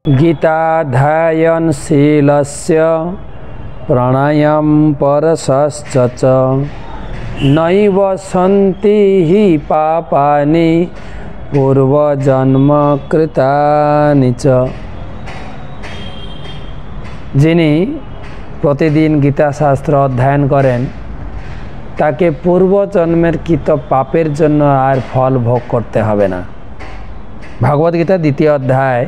गीताध्ययनशीलस्य प्राणायाम परशश्च नैव सन्ति हि पापानि पूर्वजन्म कृतानि च। যিনি প্রতিদিন গীতা শাস্ত্র অধ্যয়ন করেন তাকে পূর্বজন্মের কৃত পাপের জন্য আর ফল ভোগ করতে হবে না। ভগবদ্গীতা দ্বিতীয় অধ্যায়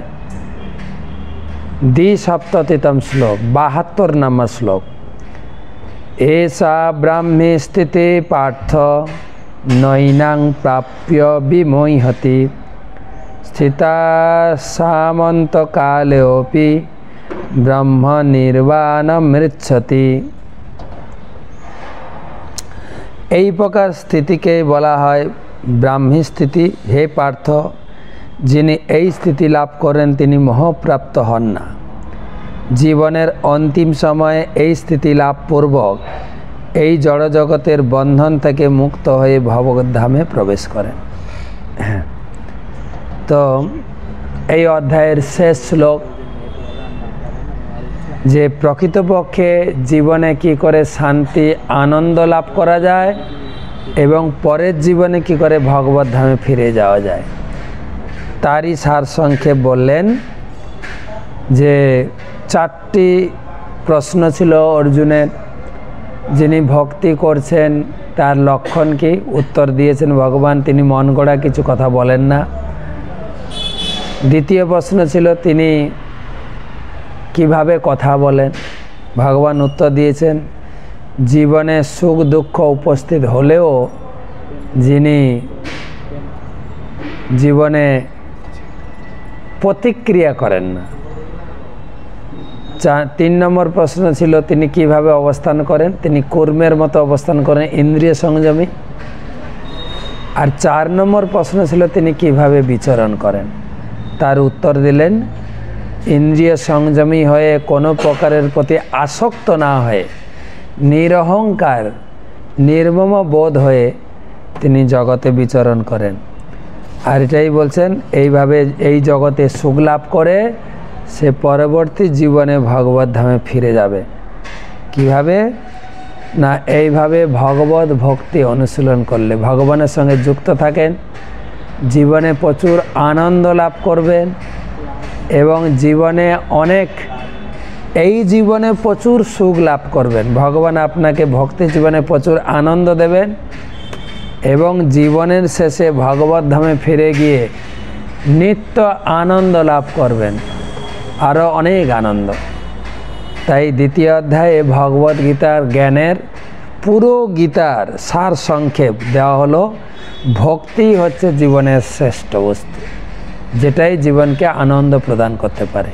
দ্বিসপ্ততিতম শ্লোক 72 নম্বর শ্লোক। एषा ब्राह्मी स्थिते पार्थ नैनां प्राप्य विमोहति स्थिता सामन्तकालेऽपि ब्रह्म निर्वाणमृच्छति। এই প্রকার স্থিতিকে বলা হয় ব্রাহ্মী স্থিতি। হে পার্থ, যিনি এই স্থিতি লাভ করেন তিনি মোহপ্রাপ্ত হন না। জীবনের অন্তিম সময়ে এই স্থিতি লাভ পূর্বক এই জড়জগতের বন্ধন থেকে মুক্ত হয়ে ভগবদ্ধামে প্রবেশ করেন। তো এই অধ্যায়ের শেষ শ্লোক যে প্রকৃতপক্ষে জীবনে কি করে শান্তি আনন্দ লাভ করা যায় এবং পরের জীবনে কি করে ভগবদ্ধামে ফিরে যাওয়া যায় তারই সারসংক্ষেপ বললেন। যে 4টি প্রশ্ন ছিল অর্জুনের, যিনি ভক্তি করছেন তার লক্ষণ কি, উত্তর দিয়েছেন ভগবান। তিনি মন গড়া কিছু কথা বলেন না। দ্বিতীয় প্রশ্ন ছিল তিনি কিভাবে কথা বলেন, ভগবান উত্তর দিয়েছেন জীবনে সুখ দুঃখ উপস্থিত হলেও যিনি জীবনে প্রতিক্রিয়া করেন না। 3 নম্বর প্রশ্ন ছিল তিনি কিভাবে অবস্থান করেন, তিনি কর্মের মতো অবস্থান করেন, ইন্দ্রিয় সংযমী। আর 4 নম্বর প্রশ্ন ছিল তিনি কিভাবে বিচরণ করেন। তার উত্তর দিলেন ইন্দ্রিয় সংযমী হয়ে কোনো প্রকারের প্রতি আসক্ত না হয়ে নিরহংকার নির্মম বোধ হয়ে তিনি জগতে বিচরণ করেন। আর এটাই বলছেন এইভাবে এই জগতে সুখ লাভ করে সে পরবর্তী জীবনে ভগবত ধামে ফিরে যাবে। কিভাবে না, এইভাবে ভগবত ভক্তি অনুশীলন করলে ভগবানের সঙ্গে যুক্ত থাকেন, জীবনে প্রচুর আনন্দ লাভ করবেন এবং জীবনে এই জীবনে প্রচুর সুখ লাভ করবেন। ভগবান আপনাকে ভক্তি জীবনে প্রচুর আনন্দ দেবেন এবং জীবনের শেষে ভগবত ধামে ফিরে গিয়ে নিত্য আনন্দ লাভ করবেন, আরও অনেক আনন্দ। তাই দ্বিতীয় অধ্যায়ে ভগবদ্গীতার জ্ঞানের পুরো গীতার সার সংক্ষেপ দেওয়া হলো। ভক্তি হচ্ছে জীবনের শ্রেষ্ঠ বস্তু, যেটাই জীবনকে আনন্দ প্রদান করতে পারে।